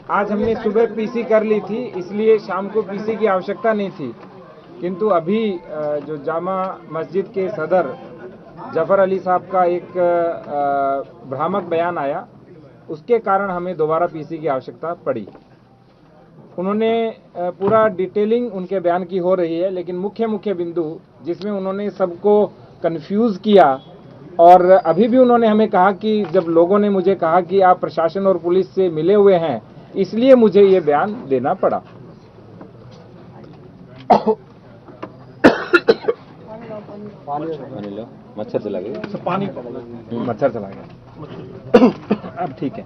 आज हमने सुबह पीसी कर ली थी, इसलिए शाम को पीसी की आवश्यकता नहीं थी। किंतु अभी जो जामा मस्जिद के सदर जफर अली साहब का एक भ्रामक बयान आया, उसके कारण हमें दोबारा पीसी की आवश्यकता पड़ी। उन्होंने पूरा डिटेलिंग उनके बयान की हो रही है, लेकिन मुख्य मुख्य बिंदु जिसमें उन्होंने सबको कंफ्यूज किया, और अभी भी उन्होंने हमें कहा कि जब लोगों ने मुझे कहा कि आप प्रशासन और पुलिस से मिले हुए हैं, इसलिए मुझे ये बयान देना पड़ा। पानी लो, मच्छर चला गया। पानी मच्छर चला गया। अब ठीक है।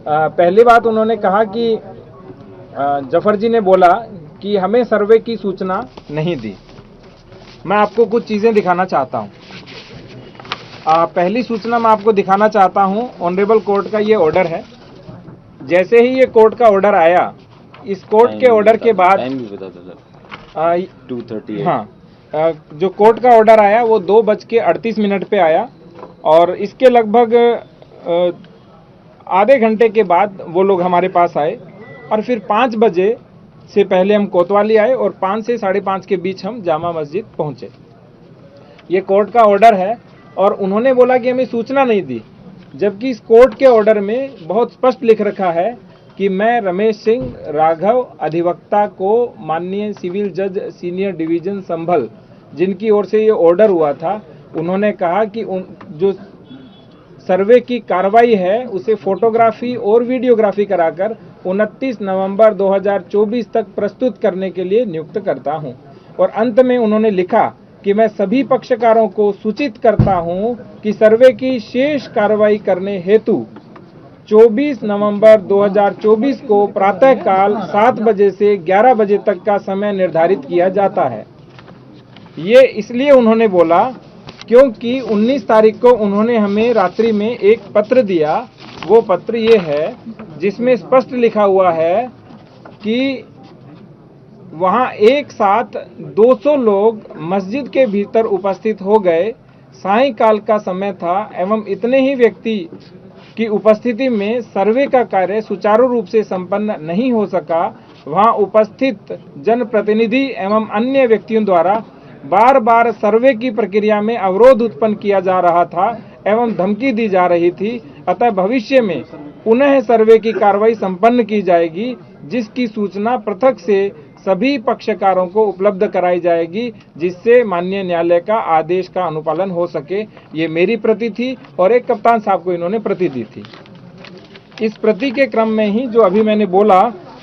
पहली बात उन्होंने कहा कि जफर जी ने बोला कि हमें सर्वे की सूचना नहीं दी। मैं आपको कुछ चीजें दिखाना चाहता हूं। पहली सूचना मैं आपको दिखाना चाहता हूं, ऑनरेबल कोर्ट का ये ऑर्डर है। जैसे ही ये कोर्ट का ऑर्डर आया, इस कोर्ट के ऑर्डर के बाद टाइम भी बता दो सर। 2:38। हाँ, जो कोर्ट का ऑर्डर आया वो 2:38 पे आया, और इसके लगभग आधे घंटे के बाद वो लोग हमारे पास आए, और फिर 5 बजे से पहले हम कोतवाली आए, और 5 से 5:30 के बीच हम जामा मस्जिद पहुंचे। ये कोर्ट का ऑर्डर है, और उन्होंने बोला कि हमें सूचना नहीं दी, जबकि इस कोर्ट के ऑर्डर में बहुत स्पष्ट लिख रखा है कि मैं रमेश सिंह राघव अधिवक्ता को माननीय सिविल जज सीनियर डिवीजन संभल, जिनकी ओर से ये ऑर्डर हुआ था, उन्होंने कहा कि जो सर्वे की कार्रवाई है उसे फोटोग्राफी और वीडियोग्राफी कराकर 29 नवंबर 2024 तक प्रस्तुत करने के लिए नियुक्त करता हूं। और अंत में उन्होंने लिखा कि मैं सभी पक्षकारों को सूचित करता हूं कि सर्वे की शेष कार्रवाई करने हेतु 24 नवंबर 2024 को प्रातःकाल 7 बजे से 11 बजे तक का समय निर्धारित किया जाता है। ये इसलिए उन्होंने बोला क्योंकि 19 तारीख को उन्होंने हमें रात्रि में एक पत्र दिया। वो पत्र ये है जिसमें स्पष्ट लिखा हुआ है कि वहां एक साथ 200 लोग मस्जिद के भीतर उपस्थित हो गए। सायंकाल का समय था एवं इतने ही व्यक्ति की उपस्थिति में सर्वे का कार्य सुचारू रूप से संपन्न नहीं हो सका। वहां उपस्थित जनप्रतिनिधि एवं अन्य व्यक्तियों द्वारा बार बार सर्वे की प्रक्रिया में अवरोध उत्पन्न किया जा रहा था एवं धमकी दी जा रही थी। अतः भविष्य में पुनः सर्वे की कार्रवाई संपन्न की जाएगी, जिसकी सूचना पृथक से सभी पक्षकारों को उपलब्ध कराई जाएगी, जिससे माननीय न्यायालय का आदेश का अनुपालन हो सके। ये मेरी प्रति थी, और एक कप्तान साहब को इन्होंने प्रति दी थी। इस प्रति के क्रम में ही जो अभी मैंने बोला,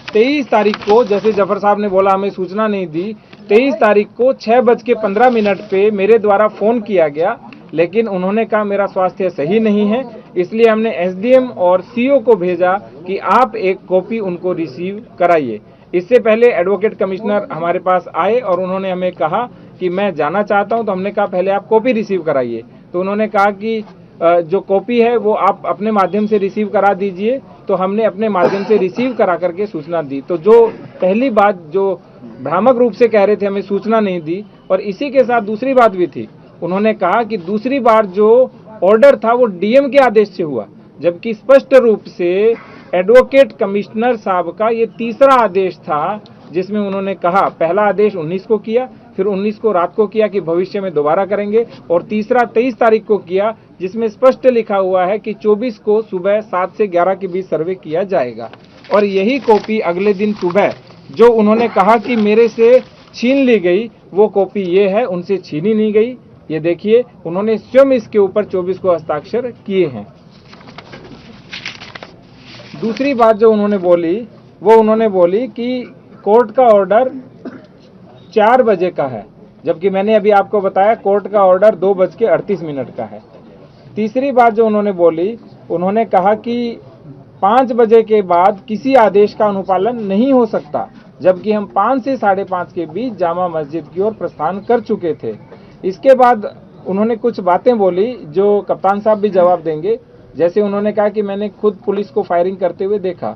23 तारीख को जैसे जफर साहब ने बोला हमें सूचना नहीं दी, 23 तारीख को 6:15 पे मेरे द्वारा फोन किया गया, लेकिन उन्होंने कहा मेरा स्वास्थ्य सही नहीं है, इसलिए हमने एसडीएम और सीओ को भेजा कि आप एक कॉपी उनको रिसीव कराइए। इससे पहले एडवोकेट कमिश्नर हमारे पास आए और उन्होंने हमें कहा कि मैं जाना चाहता हूं, तो हमने कहा पहले आप कॉपी रिसीव कराइए। तो उन्होंने कहा कि जो कॉपी है वो आप अपने माध्यम से रिसीव करा दीजिए। तो हमने अपने माध्यम से रिसीव करा करके सूचना दी। तो जो पहली बात जो भ्रामक रूप से कह रहे थे हमें सूचना नहीं दी, और इसी के साथ दूसरी बात भी थी। उन्होंने कहा कि दूसरी बार जो ऑर्डर था वो डीएम के आदेश से हुआ, जबकि स्पष्ट रूप से एडवोकेट कमिश्नर साहब का ये तीसरा आदेश था, जिसमें उन्होंने कहा पहला आदेश 19 को किया, फिर 19 को रात को किया कि भविष्य में दोबारा करेंगे, और तीसरा 23 तारीख को किया, जिसमें स्पष्ट लिखा हुआ है कि 24 को सुबह 7 से 11 के बीच सर्वे किया जाएगा। और यही कॉपी अगले दिन सुबह जो उन्होंने कहा कि मेरे से छीन ली गई, वो कॉपी ये है, उनसे छीनी नहीं गई। ये देखिए, उन्होंने स्वयं इसके ऊपर 24 को हस्ताक्षर किए हैं। दूसरी बात जो उन्होंने बोली, वो उन्होंने बोली कि कोर्ट का ऑर्डर 4 बजे का है, जबकि मैंने अभी आपको बताया कोर्ट का ऑर्डर 2:38 का है। तीसरी बात जो उन्होंने बोली, उन्होंने कहा कि 5 बजे के बाद किसी आदेश का अनुपालन नहीं हो सकता, जबकि हम 5 से 5:30 के बीच जामा मस्जिद की ओर प्रस्थान कर चुके थे। इसके बाद उन्होंने कुछ बातें बोली जो कप्तान साहब भी जवाब देंगे। जैसे उन्होंने कहा कि मैंने खुद पुलिस को फायरिंग करते हुए देखा।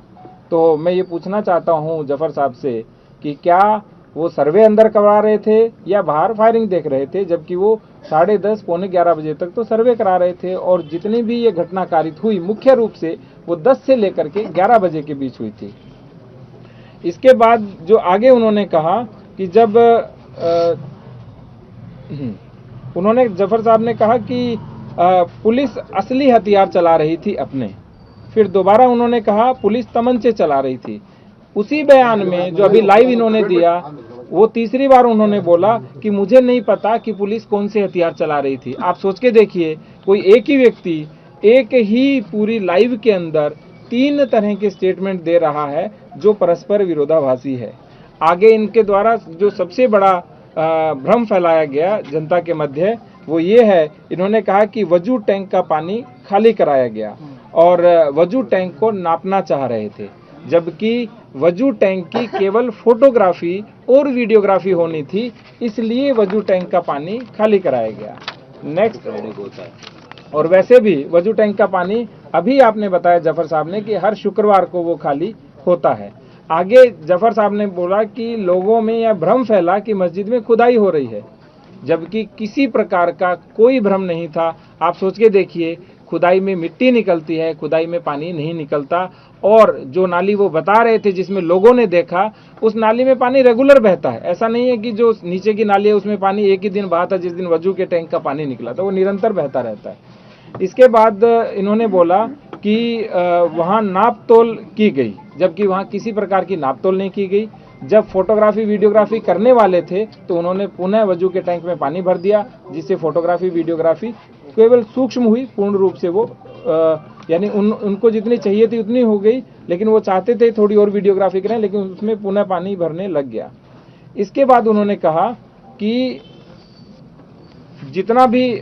तो मैं ये पूछना चाहता हूँ जफर साहब से कि क्या वो सर्वे अंदर करवा रहे थे या बाहर फायरिंग देख रहे थे, जबकि वो 10:30 पौने 11 बजे तक तो सर्वे करा रहे थे। और जितनी भी ये घटना कारित हुई मुख्य रूप से वो 10 से लेकर के 11 बजे के बीच हुई थी। इसके बाद जो आगे उन्होंने कहा कि जब उन्होंने जफर साहब ने कहा कि पुलिस असली हथियार चला रही थी अपने। फिर दोबारा उन्होंने कहा पुलिस तमंचे चला रही थी। उसी बयान में जो अभी लाइव इन्होंने दिया, वो तीसरी बार उन्होंने बोला कि मुझे नहीं पता कि पुलिस कौन से हथियार चला रही थी। आप सोच के देखिए, कोई एक ही व्यक्ति एक ही पूरी लाइव के अंदर 3 तरह के स्टेटमेंट दे रहा है जो परस्पर विरोधाभासी है। आगे इनके द्वारा जो सबसे बड़ा भ्रम फैलाया गया जनता के मध्य, वो ये है, इन्होंने कहा कि वजू टैंक का पानी खाली कराया गया और वजू टैंक को नापना चाह रहे थे, जबकि वजू टैंक की केवल फोटोग्राफी और वीडियोग्राफी होनी थी, इसलिए वजू टैंक का पानी खाली कराया गया। नेक्स्ट होता है। और वैसे भी वजू टैंक का पानी अभी आपने बताया जफर साहब ने कि हर शुक्रवार को वो खाली होता है। आगे जफर साहब ने बोला कि लोगों में यह भ्रम फैला कि मस्जिद में खुदाई हो रही है, जबकि किसी प्रकार का कोई भ्रम नहीं था। आप सोच के देखिए, खुदाई में मिट्टी निकलती है, खुदाई में पानी नहीं निकलता। और जो नाली वो बता रहे थे जिसमें लोगों ने देखा, उस नाली में पानी रेगुलर बहता है। ऐसा नहीं है कि जो नीचे की नाली है उसमें पानी एक ही दिन बहा था, जिस दिन वजू के टैंक का पानी निकला था, वो निरंतर बहता रहता है। इसके बाद इन्होंने बोला कि वहाँ नाप तोल की गई, जबकि वहाँ किसी प्रकार की नाप तोल नहीं की गई। जब फोटोग्राफी वीडियोग्राफी करने वाले थे तो उन्होंने पुनः वजू के टैंक में पानी भर दिया, जिससे फोटोग्राफी वीडियोग्राफी केवल सूक्ष्म हुई, पूर्ण रूप से वो यानी उनको जितनी चाहिए थी उतनी हो गई, लेकिन वो चाहते थे थोड़ी और वीडियोग्राफी करें, लेकिन उसमें पुनः पानी भरने लग गया। इसके बाद उन्होंने कहा कि जितना भी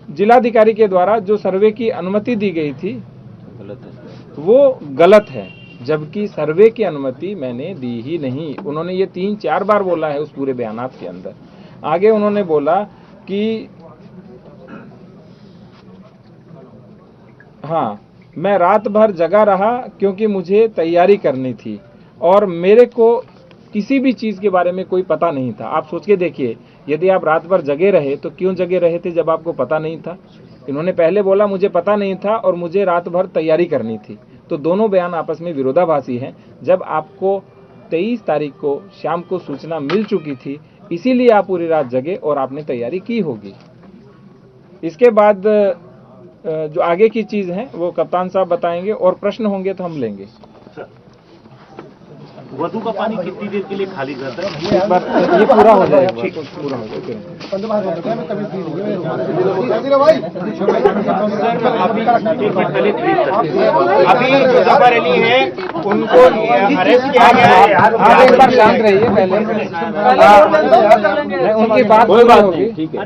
जिलाधिकारी के द्वारा जो सर्वे की अनुमति दी गई थी वो गलत है, जबकि सर्वे की अनुमति मैंने दी ही नहीं। उन्होंने ये 3-4 बार बोला है उस पूरे बयानात के अंदर। आगे उन्होंने बोला कि हाँ, मैं रात भर जगा रहा क्योंकि मुझे तैयारी करनी थी और मेरे को किसी भी चीज़ के बारे में कोई पता नहीं था। आप सोच के देखिए, यदि आप रात भर जगे रहे तो क्यों जगे रहे थे जब आपको पता नहीं था? इन्होंने पहले बोला मुझे पता नहीं था और मुझे रात भर तैयारी करनी थी, तो दोनों बयान आपस में विरोधाभासी हैं। जब आपको 23 तारीख को शाम को सूचना मिल चुकी थी, इसीलिए आप पूरी रात जगे और आपने तैयारी की होगी। इसके बाद जो आगे की चीज़ है वो कप्तान साहब बताएंगे, और प्रश्न होंगे तो हम लेंगे। वधु का पानी कितनी देर के लिए खाली करता है? ये पूरा हो जाएगा, पूरा हो जाएगा। अभी जो जफर अली है उनको अरेस्ट किया गया है। आप एक बार शांत रहिए पहले, उनकी बात कोई बात नहीं, ठीक है।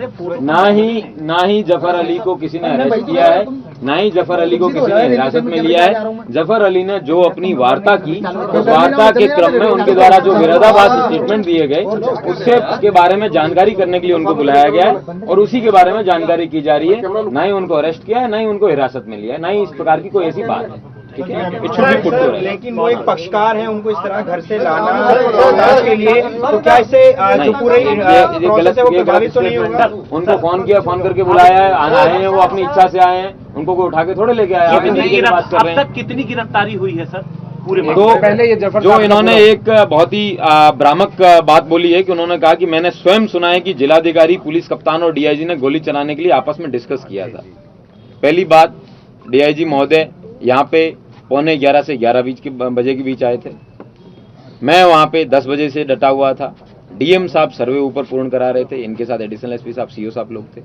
ना ही जफर अली को किसी ने अरेस्ट किया है, ना ही जफर अली को किसी ने हिरासत में लिया है। जफर अली ने जो अपनी वार्ता की, उस वार्ता के क्रम में उनके द्वारा जो विरोधाभासी स्टेटमेंट दिए गए, उससे के बारे में जानकारी करने के लिए उनको बुलाया गया है और उसी के बारे में जानकारी की जा रही है। ना ही उनको अरेस्ट किया है, ना ही उनको हिरासत में लिया है, ना ही इस प्रकार की कोई ऐसी बात है। ठीक है, लेकिन वो एक पक्षकार हैं, उनको इस तरह घर से लाना के लिए, तो क्या इससे जो पूरे प्रोसेस है वो प्रभावित तो नहीं होगा? उनको फोन किया, फोन करके बुलाया है, आए हैं, वो अपनी इच्छा से आए हैं, उनको कोई उठा के थोड़े लेके आया। अब तक कितनी गिरफ्तारी हुई है सर? तो पहले ये जफर जो इन्होंने एक बहुत ही भ्रामक बात बोली है कि उन्होंने कहा कि मैंने स्वयं सुना है कि जिलाधिकारी, पुलिस कप्तान और डीआईजी ने गोली चलाने के लिए आपस में डिस्कस किया था। पहली बात, डीआईजी महोदय यहाँ पे 11:15 से 11 बजे के बीच आए थे। मैं वहाँ पे 10 बजे से डटा हुआ था। डीएम साहब सर्वे ऊपर पूर्ण करा रहे थे, इनके साथ एडिशनल एसपी साहब, सीओ साहब लोग थे।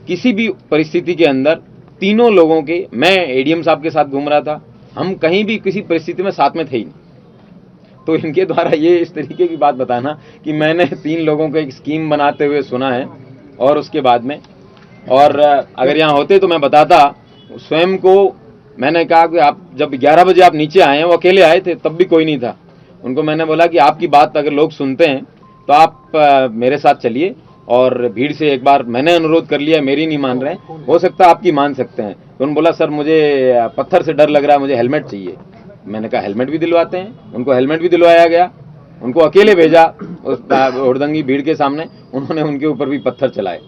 किसी भी परिस्थिति के अंदर तीनों लोगों के, मैं एडीएम साहब के साथ घूम रहा था, हम कहीं भी किसी परिस्थिति में साथ में थे ही नहीं। तो इनके द्वारा ये इस तरीके की बात बताना कि मैंने 3 लोगों को एक स्कीम बनाते हुए सुना है और उसके बाद में, और अगर यहाँ होते तो मैं बताता। स्वयं को मैंने कहा कि आप जब 11 बजे आप नीचे आए हैं, वो अकेले आए थे, तब भी कोई नहीं था। उनको मैंने बोला कि आपकी बात अगर लोग सुनते हैं तो आप मेरे साथ चलिए, और भीड़ से एक बार मैंने अनुरोध कर लिया, मेरी नहीं मान रहे, हो सकता है आपकी मान सकते हैं। तो उन्होंने बोला सर मुझे पत्थर से डर लग रहा है, मुझे हेलमेट चाहिए। मैंने कहा हेलमेट भी दिलवाते हैं। उनको हेलमेट भी दिलवाया गया, उनको अकेले भेजा उस हुड़दंगी भीड़ के सामने। उन्होंने उनके ऊपर भी पत्थर चलाए।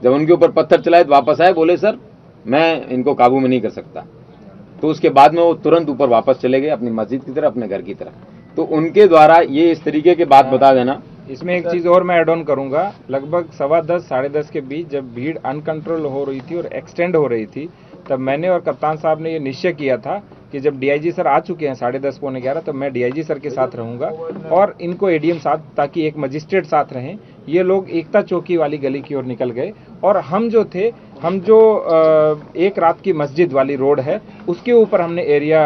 जब उनके ऊपर पत्थर चलाए तो वापस आए, बोले सर मैं इनको काबू में नहीं कर सकता। तो उसके बाद में वो तुरंत ऊपर वापस चले गए अपनी मस्जिद की तरफ, अपने घर की तरफ। तो उनके द्वारा ये इस तरीके की बात बता देना। इसमें एक चीज और मैं ऐड ऑन करूंगा, लगभग 10:15 10:30 के बीच जब भीड़ अनकंट्रोल हो रही थी और एक्सटेंड हो रही थी, तब मैंने और कप्तान साहब ने ये निश्चय किया था कि जब डीआईजी सर आ चुके हैं 10:30 पौने 11, तो मैं डीआईजी सर के साथ रहूंगा और इनको एडीएम साथ, ताकि एक मजिस्ट्रेट साथ रहें। ये लोग एकता चौकी वाली गली की ओर निकल गए और हम जो एक रात की मस्जिद वाली रोड है उसके ऊपर हमने एरिया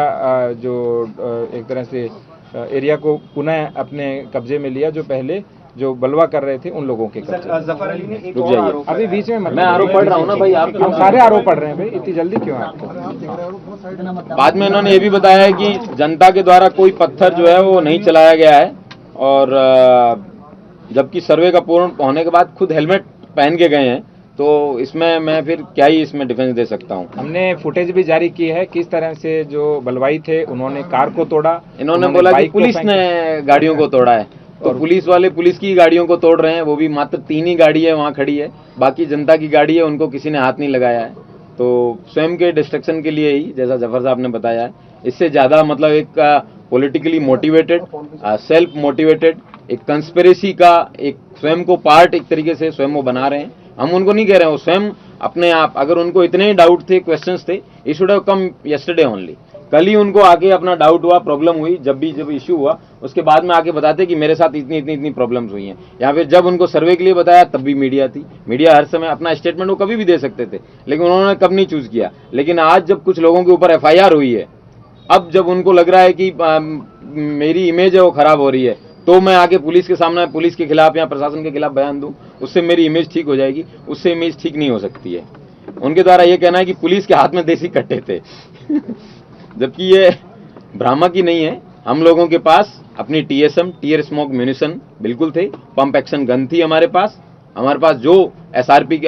एक तरह से एरिया को पुनः अपने कब्जे में लिया, जो पहले जो बलवा कर रहे थे उन लोगों के कब्जे। जफर अली ने एक रुक और जाइए। आरोप अभी बीच में मैं आरोप पढ़ रहा हूँ ना भाई, आप हम सारे आरोप पढ़ रहे हैं भाई, इतनी जल्दी क्यों है आपको? बाद में इन्होंने ये भी बताया है कि जनता के द्वारा कोई पत्थर जो है वो नहीं चलाया गया है, और जबकि सर्वे का पूर्ण होने के बाद खुद हेलमेट पहन के गए हैं। तो इसमें मैं फिर क्या ही इसमें डिफेंस दे सकता हूँ। हमने फुटेज भी जारी की है किस तरह से जो बलवाई थे उन्होंने कार को तोड़ा। इन्होंने बोला कि पुलिस ने गाड़ियों को तोड़ा है, तो पुलिस वाले पुलिस की गाड़ियों को तोड़ रहे हैं, वो भी मात्र 3 ही गाड़ी है वहाँ खड़ी है, बाकी जनता की गाड़ी है, उनको किसी ने हाथ नहीं लगाया है। तो स्वयं के डिस्ट्रक्शन के लिए ही, जैसा जफर साहब ने बताया है, इससे ज्यादा मतलब एक पॉलिटिकली मोटिवेटेड, सेल्फ मोटिवेटेड एक कंस्पिरेसी का एक स्वयं को पार्ट एक तरीके से स्वयं वो बना रहे हैं। हम उनको नहीं कह रहे हैं, वो स्वयं अपने आप, अगर उनको इतने ही डाउट थे, क्वेश्चंस थे, it should have come yesterday only. कल ही उनको आके अपना डाउट हुआ, प्रॉब्लम हुई, जब इश्यू हुआ उसके बाद में आके बताते कि मेरे साथ इतनी प्रॉब्लम्स हुई हैं। या फिर जब उनको सर्वे के लिए बताया तब भी मीडिया थी। मीडिया हर समय अपना स्टेटमेंट वो कभी भी दे सकते थे, लेकिन उन्होंने कब नहीं चूज किया। लेकिन आज जब कुछ लोगों के ऊपर FIR हुई है, अब जब उनको लग रहा है कि मेरी इमेज है वो खराब हो रही है, तो मैं आगे पुलिस के सामने पुलिस के खिलाफ या प्रशासन के खिलाफ बयान दूं, उससे मेरी इमेज ठीक हो जाएगी। उससे इमेज ठीक नहीं हो सकती है। उनके द्वारा ये कहना है कि पुलिस के हाथ में देसी कट्टे थे जबकि ये भ्रामक ही नहीं है। हम लोगों के पास अपनी TSM टीयर स्मोक म्यूनिशन बिल्कुल थे, पंप एक्शन गन थी हमारे पास जो SRP के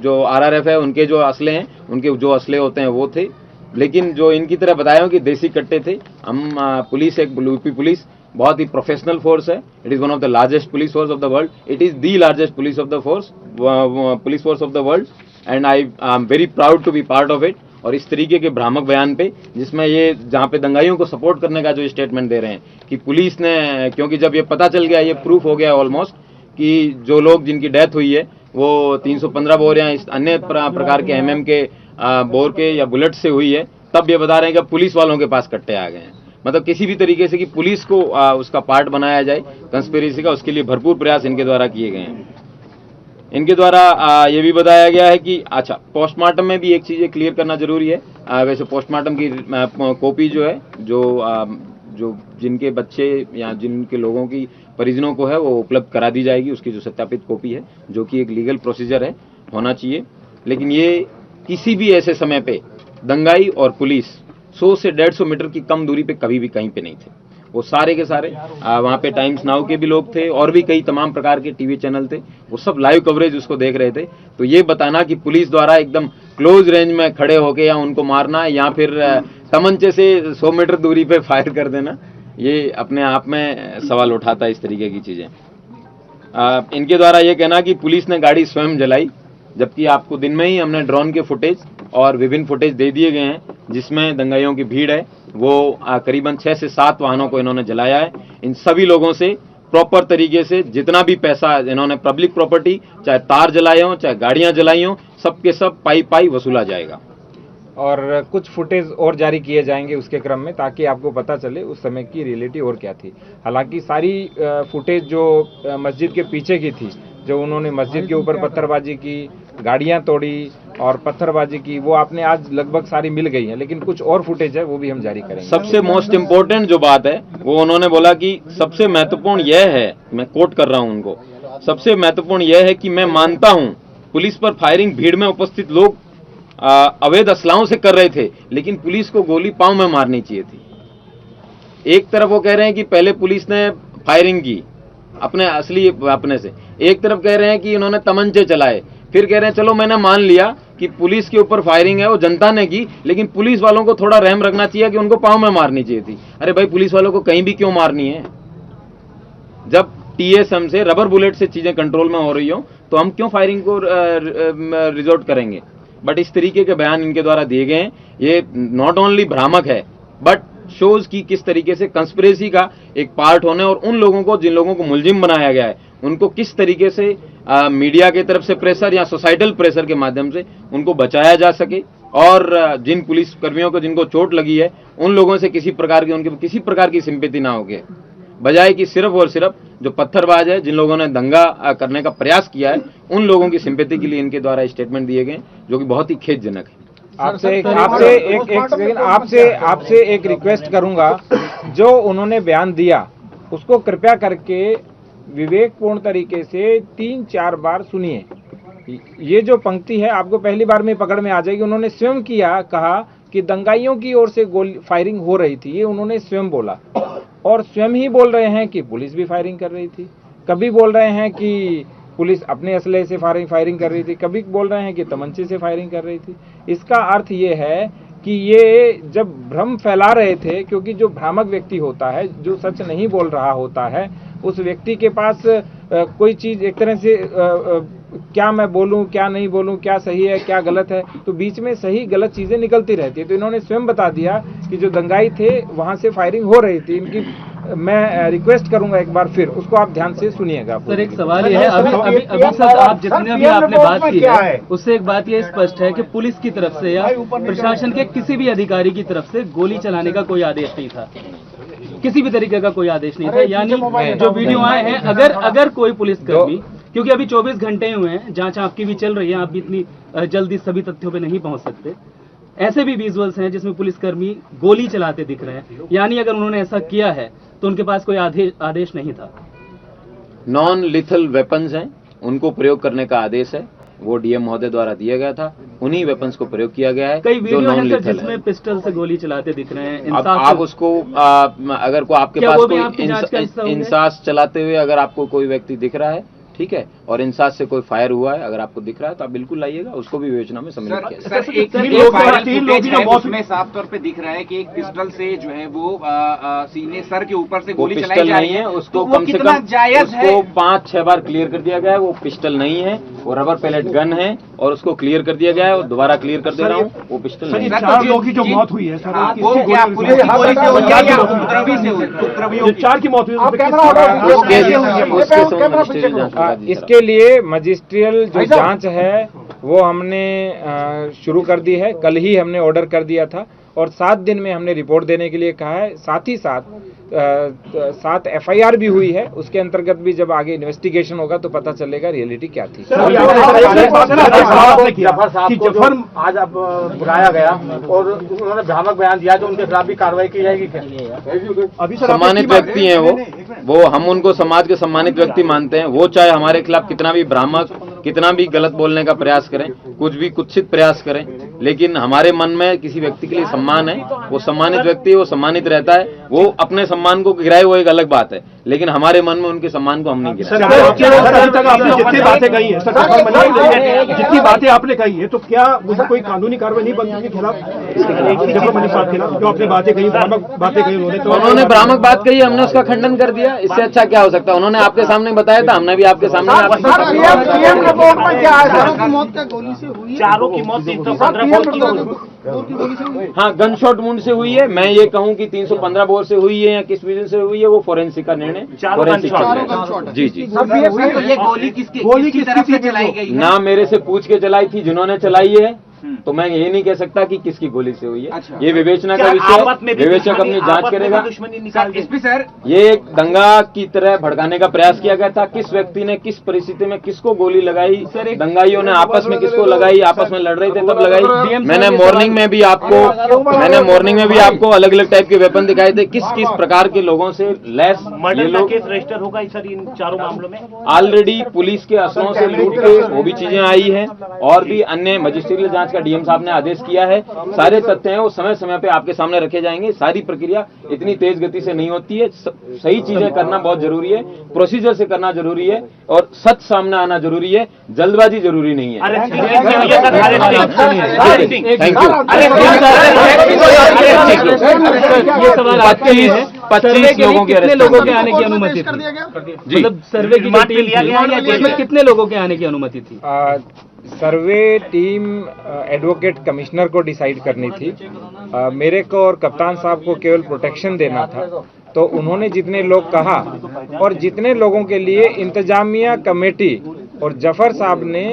जो RRF है उनके जो असले हैं, उनके जो असले होते हैं वो थे। लेकिन जो इनकी तरह बताया हो कि देसी कट्टे थे, हम पुलिस एक यूपी पुलिस बहुत ही प्रोफेशनल फोर्स है। It is one of the largest police force of the world, it is the largest police force of the world, and I am very proud to be part of it. और इस तरीके के भ्रामक बयान पे, जिसमें ये जहाँ पे दंगाइयों को सपोर्ट करने का जो स्टेटमेंट दे रहे हैं कि पुलिस ने, क्योंकि जब ये पता चल गया, ये प्रूफ हो गया ऑलमोस्ट कि जो लोग जिनकी डेथ हुई है वो 315 बोर या इस अन्य प्रकार के MM के बोर के या बुलेट से हुई है, तब ये बता रहे हैं कि पुलिस वालों के पास कट्टे आ गए हैं। मतलब किसी भी तरीके से कि पुलिस को उसका पार्ट बनाया जाए कंस्पिरेसी का, उसके लिए भरपूर प्रयास इनके द्वारा किए गए हैं। इनके द्वारा ये भी बताया गया है कि अच्छा, पोस्टमार्टम में भी एक चीज़ क्लियर करना जरूरी है। वैसे पोस्टमार्टम की कॉपी जो है, जो जिनके बच्चे या जिनके लोगों की परिजनों को है, वो उपलब्ध करा दी जाएगी। उसकी जो सत्यापित कॉपी है, जो कि एक लीगल प्रोसीजर है, होना चाहिए। लेकिन ये किसी भी ऐसे समय पे दंगाई और पुलिस 100 से 150 मीटर की कम दूरी पे कभी भी कहीं पे नहीं थे। वो सारे के सारे वहाँ पे टाइम्स नाउ के भी लोग थे और भी कई तमाम प्रकार के टीवी चैनल थे, वो सब लाइव कवरेज उसको देख रहे थे। तो ये बताना कि पुलिस द्वारा एकदम क्लोज रेंज में खड़े होके या उनको मारना या फिर तमंचे से 100 मीटर दूरी पे फायर कर देना, ये अपने आप में सवाल उठाता है इस तरीके की चीजें। इनके द्वारा ये कहना कि पुलिस ने गाड़ी स्वयं जलाई, जबकि आपको दिन में ही हमने ड्रोन के फुटेज और विभिन्न फुटेज दे दिए गए हैं, जिसमें दंगाइयों की भीड़ है वो करीबन 6 से 7 वाहनों को इन्होंने जलाया है। इन सभी लोगों से प्रॉपर तरीके से जितना भी पैसा इन्होंने पब्लिक प्रॉपर्टी, चाहे तार जलाए हों, चाहे गाड़ियां जलाई हों, सबके सब पाई वसूला जाएगा। और कुछ फुटेज और जारी किए जाएंगे उसके क्रम में, ताकि आपको पता चले उस समय की रियलिटी और क्या थी। हालांकि सारी फुटेज जो मस्जिद के पीछे की थी, जो उन्होंने मस्जिद के ऊपर पत्थरबाजी की, गाड़ियां तोड़ी और पत्थरबाजी की, वो आपने आज लगभग सारी मिल गई है। लेकिन कुछ और फुटेज है, वो भी हम जारी करेंगे। सबसे मोस्ट इम्पोर्टेंट जो बात है, वो उन्होंने बोला कि सबसे महत्वपूर्ण यह है, मैं कोट कर रहा हूं उनको, सबसे महत्वपूर्ण यह है कि मैं मानता हूं पुलिस पर फायरिंग भीड़ में उपस्थित लोग अवैध असलाहों से कर रहे थे, लेकिन पुलिस को गोली पांव में मारनी चाहिए थी। एक तरफ वो कह रहे हैं कि पहले पुलिस ने फायरिंग की अपने असली अपने से, एक तरफ कह रहे हैं कि उन्होंने तमंचे चलाए, फिर कह रहे हैं चलो मैंने मान लिया कि पुलिस के ऊपर फायरिंग है वो जनता ने की, लेकिन पुलिस वालों को थोड़ा रहम रखना चाहिए कि उनको पांव में मारनी चाहिए थी। अरे भाई, पुलिस वालों को कहीं भी क्यों मारनी है? जब TSM से रबर बुलेट से चीजें कंट्रोल में हो रही हो, तो हम क्यों फायरिंग को रिजोर्ट करेंगे? बट इस तरीके के बयान इनके द्वारा दिए गए हैं, ये नॉट ओनली भ्रामक है बट शोज की किस तरीके से कंस्पिरेसी का एक पार्ट होने और उन लोगों को जिन लोगों को मुलजिम बनाया गया है उनको किस तरीके से मीडिया की तरफ से प्रेशर या सोसाइटल प्रेशर के माध्यम से उनको बचाया जा सके और जिन पुलिस कर्मियों को जिनको चोट लगी है उन लोगों से किसी प्रकार की सिंपैथी ना होगी, बजाय कि सिर्फ और सिर्फ जो पत्थरबाज है जिन लोगों ने दंगा करने का प्रयास किया है उन लोगों की सिंपैथी के लिए इनके द्वारा स्टेटमेंट दिए गए जो कि बहुत ही खेदजनक है। आपसे एक रिक्वेस्ट करूंगा, जो उन्होंने बयान दिया उसको कृपया करके विवेकपूर्ण तरीके से 3-4 बार सुनिए। ये जो पंक्ति है आपको पहली बार में पकड़ में आ जाएगी। उन्होंने स्वयं कहा कि दंगाइयों की ओर से गोली फायरिंग हो रही थी, ये उन्होंने स्वयं बोला और स्वयं ही बोल रहे हैं कि पुलिस भी फायरिंग कर रही थी। कभी बोल रहे हैं कि पुलिस अपने असले से फायरिंग कर रही थी, कभी बोल रहे हैं कि तमंचे से फायरिंग कर रही थी। इसका अर्थ ये है कि ये जब भ्रम फैला रहे थे, क्योंकि जो भ्रामक व्यक्ति होता है, जो सच नहीं बोल रहा होता है, उस व्यक्ति के पास कोई चीज एक तरह से क्या मैं बोलूं, क्या नहीं बोलूं, क्या सही है, क्या गलत है, तो बीच में सही गलत चीजें निकलती रहती है। तो इन्होंने स्वयं बता दिया कि जो दंगाई थे वहां से फायरिंग हो रही थी। इनकी मैं रिक्वेस्ट करूंगा एक बार फिर उसको आप ध्यान से सुनिएगा। सर एक सवाल ये है, अभी सर आप जितने भी आपने बात की है उससे एक बात ये स्पष्ट है कि पुलिस की तरफ से या प्रशासन के किसी भी अधिकारी की तरफ से गोली चलाने का कोई आदेश नहीं था, किसी भी तरीके का कोई आदेश नहीं था। यानी जो वीडियो आए हैं, अगर कोई पुलिसकर्मी, क्योंकि अभी 24 घंटे हुए हैं, जांच आपकी भी चल रही है, आप भी इतनी जल्दी सभी तथ्यों पे नहीं पहुंच सकते, ऐसे भी विजुअल्स हैं जिसमें पुलिसकर्मी गोली चलाते दिख रहे हैं। यानी अगर उन्होंने ऐसा किया है तो उनके पास कोई आदेश नहीं था। नॉन लिथल वेपन्स हैं, उनको प्रयोग करने का आदेश है, वो डीएम महोदय द्वारा दिया गया था, उन्हीं वेपन्स को प्रयोग किया गया है। कई वीडियो हैं सर जिसमें पिस्टल से गोली चलाते दिख रहे हैं। आप उसको अगर को आपके पास कोई इंसास चलाते हुए अगर आपको कोई व्यक्ति दिख रहा है, ठीक है, और इंसास से कोई फायर हुआ है अगर आपको दिख रहा है तो आप बिल्कुल लाइएगा, उसको भी विवेचना में सम्मिलित किया जाएगा। सर एक वायरल फुटेज है उसमें साफ तौर पे दिख रहा है कि एक पिस्टल से जो है वो सीने सर के ऊपर से गोली चलाई जा रही है, उसको कम से कम उसको 5-6 बार क्लियर कर दिया गया है। वो पिस्टल नहीं है, वो रबर पैलेट गन है और उसको क्लियर कर दिया गया है और दोबारा क्लियर कर दे रहा हूँ, वो पिस्टल नहीं है। 4 लोगों की जो मौत हुई है सर, वो क्या पुलिस की गोली से हुई है या उपद्रवी से हुई? 4 की मौत हुई है। इसके लिए मजिस्ट्रियल जो जांच है वो हमने शुरू कर दी है। कल ही हमने ऑर्डर कर दिया था और 7 दिन में हमने रिपोर्ट देने के लिए कहा है। साथ ही साथ 7 FIR भी हुई है, उसके अंतर्गत भी जब आगे इन्वेस्टिगेशन होगा तो पता चलेगा रियलिटी क्या थी। जफर आज अब बुलाया गया और उन्होंने भ्रामक बयान दिया तो उनके खिलाफ भी कार्रवाई की जाएगी क्या? अभी सम्मानित व्यक्ति हैं वो हम उनको समाज के सम्मानित व्यक्ति मानते हैं। वो चाहे हमारे खिलाफ कितना भी भ्रामक, कितना भी गलत बोलने का प्रयास करें, कुछ भी कुत्सित प्रयास करें, लेकिन हमारे मन में किसी व्यक्ति के लिए सम्मान है। वो सम्मानित व्यक्ति है, वो सम्मानित रहता है। वो अपने सम्मान को गिराए वो एक अलग बात है, लेकिन हमारे मन में उनके सम्मान को हम नहीं गिराए। जितनी बातें कही है जितनी बातें आपने कही है, तो क्या कोई कानूनी कार्रवाई नहीं बनती उनके खिलाफ, जो आपने बातें कही, बातें कही उन्होंने भ्रामक बात कही, हमने उसका खंडन कर दिया। इससे अच्छा क्या हो सकता है? उन्होंने आपके सामने बताया था, हमने भी आपके सामने। चारों की मौत 315 हाँ, गन शॉट वुंड से हुई है। मैं ये कहूँ कि 315 बोर से हुई है या किस वजह से हुई है, वो फोरेंसिक का निर्णय, फोरेंसिक जी। ये गोली किसकी तरफ से चलाई गई? ना मेरे से पूछ के चलाई थी, जिन्होंने चलाई है तो मैं ये नहीं कह सकता कि किसकी गोली से हुई है। अच्छा। ये विवेचना का विषय है, विवेचक अपनी जांच करेगा। सर ये एक दंगा की तरह भड़काने का प्रयास किया गया था। किस व्यक्ति ने किस परिस्थिति में किसको गोली लगाई, दंगाइयों ने आपस में किसको लगाई, आपस में लड़ रहे थे तब लगाई। मैंने मॉर्निंग में भी आपको अलग अलग टाइप के वेपन दिखाए थे। किस किस प्रकार के लोगों से लैस ये लोग रजिस्टर होगा सर इन चारों मामलों में? ऑलरेडी पुलिस के असलों से लूट के वो भी चीजें आई हैं और भी अन्य मजिस्ट्रियल जांच का डीएम साहब ने आदेश किया है। सारे तथ्य हैं वो समय समय पे आपके सामने रखे जाएंगे। सारी प्रक्रिया इतनी तेज गति से नहीं होती है। सही चीजें करना बहुत जरूरी है, प्रोसीजर से करना जरूरी है और सच सामने आना जरूरी है, जल्दबाजी जरूरी नहीं है। Thank you. ये सवाल आपके लिए है, 25 लोगों के आने की अनुमति थी? मतलब सर्वे की टीम कितने लोगों के आने की अनुमति थी? सर्वे टीम एडवोकेट कमिश्नर को डिसाइड करनी थी। मेरे को और कप्तान साहब को केवल प्रोटेक्शन देना था। तो उन्होंने जितने लोग कहा और जितने लोगों के लिए इंतजामिया कमेटी और जफर साहब ने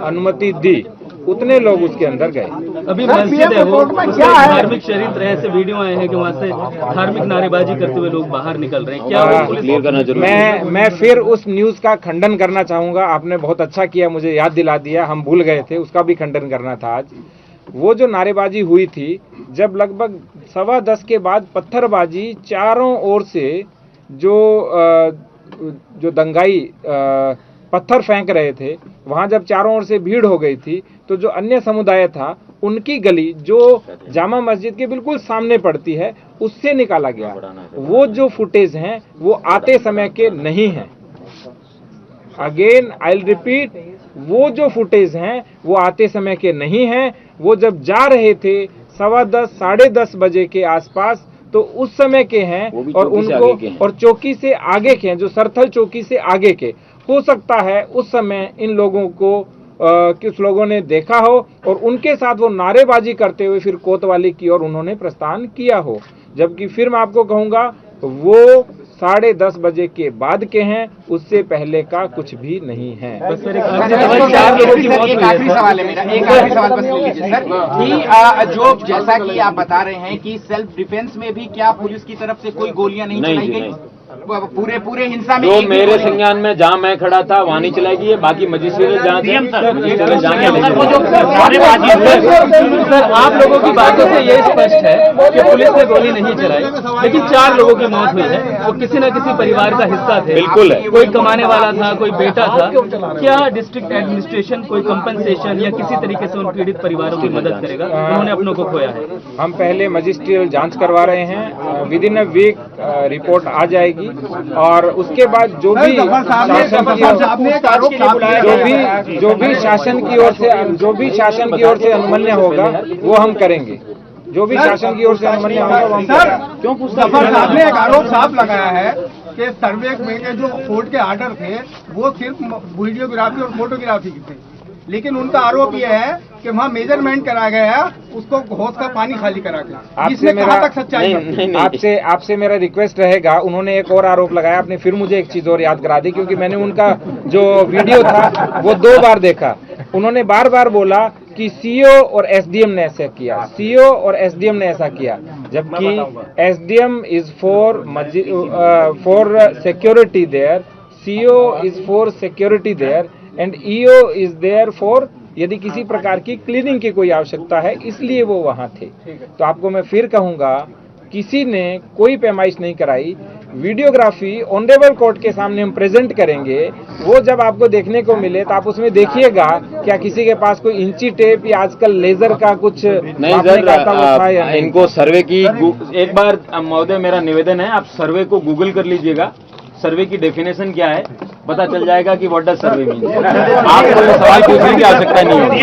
अनुमति दी, उतने लोग उसके अंदर गए। अभी मस्जिद है वो, उसमें धार्मिक चरित्र है, ऐसे वीडियो आए हैं कि वहाँ से धार्मिक नारेबाजी करते हुए लोग बाहर निकल रहे हैं। क्या वो पुलिस क्लियर करना जरूरी है? मैं फिर उस न्यूज का खंडन करना चाहूंगा। आपने बहुत अच्छा किया, मुझे याद दिला दिया, हम भूल गए थे, उसका भी खंडन करना था आज। वो जो नारेबाजी हुई थी, जब लगभग 10:15 के बाद पत्थरबाजी चारों ओर से जो दंगाई पत्थर फेंक रहे थे, वहां जब चारों ओर से भीड़ हो गई थी, तो जो अन्य समुदाय था उनकी गली जो जामा मस्जिद के बिल्कुल सामने पड़ती है, उससे निकाला गया। वो जो फुटेज हैं वो आते समय के नहीं हैं। अगेन आई विल रिपीट, वो जो फुटेज हैं वो आते समय के नहीं हैं। वो जब जा रहे थे 10:15 साढ़े 10 बजे के आसपास, तो उस समय के हैं और उनको और चौकी से आगे के हैं, जो सरथल चौकी से आगे के। हो सकता है उस समय इन लोगों को कुछ लोगों ने देखा हो और उनके साथ वो नारेबाजी करते हुए फिर कोतवाली की ओर उन्होंने प्रस्थान किया हो। जबकि फिर मैं आपको कहूंगा वो 10:30 बजे के बाद के हैं, उससे पहले का कुछ भी नहीं है। बस सर, एक आखिरी सवाल है मेरा, एक आखिरी सवाल बस ले लीजिए सर कि जो जैसा कि आप बता रहे हैं कि सेल्फ डिफेंस में भी क्या पुलिस की तरफ से कोई गोलियां नहीं चलाई गई? पूरे हिंसा में जो मेरे संज्ञान में जहां मैं खड़ा था वहां नहीं चलाई गई है, बाकी मजिस्ट्रेट जहां सर, आप लोगों की बातों से ये स्पष्ट है कि पुलिस ने गोली नहीं चलाई, लेकिन 4 लोगों की मौत हुई है, वो किसी न किसी परिवार का हिस्सा थे। बिल्कुल है। कोई कमाने वाला था, कोई बेटा था। क्या डिस्ट्रिक्ट एडमिनिस्ट्रेशन कोई कंपनसेशन या किसी तरीके से उन पीड़ित परिवारों की मदद करेगा? उन्होंने अपनों को खोया है। हम पहले मजिस्ट्रियल जांच करवा रहे हैं, within a week report आ जाएगी और उसके बाद जो भी शासन की ओर से अनुमन्य होगा वो हम करेंगे। जो भी शासन की ओर से अनुमन्य होगा वो हम करेंगे। क्यों जफर साहब ने एक आरोप साफ लगाया है कि सर्वे में के जो कोर्ट के आर्डर थे वो सिर्फ वीडियोग्राफी और फोटोग्राफी के थे, लेकिन उनका आरोप यह है कि वहाँ मेजरमेंट करा गया, उसको होश का पानी खाली करा के। इसमें कहाँ तक सच्चाई है? आपसे मेरा रिक्वेस्ट रहेगा, उन्होंने एक और आरोप लगाया, आपने फिर मुझे एक चीज और याद करा दी, क्योंकि मैंने उनका जो वीडियो था वो 2 बार देखा। उन्होंने बार बार बोला कि सीओ और एसडीएम ने ऐसा किया, सीओ और एसडीएम ने ऐसा किया, जबकि SDM is for security there, CO is for security there and EO is there for यदि किसी प्रकार की क्लीनिंग की कोई आवश्यकता है, इसलिए वो वहां थे। तो आपको मैं फिर कहूंगा, किसी ने कोई पैमाइश नहीं कराई। वीडियोग्राफी ऑनरेबल कोर्ट के सामने हम प्रेजेंट करेंगे, वो जब आपको देखने को मिले तो आप उसमें देखिएगा क्या किसी के पास कोई इंची टेप या आजकल लेजर का कुछ नहीं सर, इनको सर्वे की एक बार महोदय मेरा निवेदन है, आप सर्वे को गूगल कर लीजिएगा, सर्वे की डेफिनेशन क्या है पता चल जाएगा कि व्हाट डज सर्वे मीन। आपको सवाल पूछने की आवश्यकता नहीं है।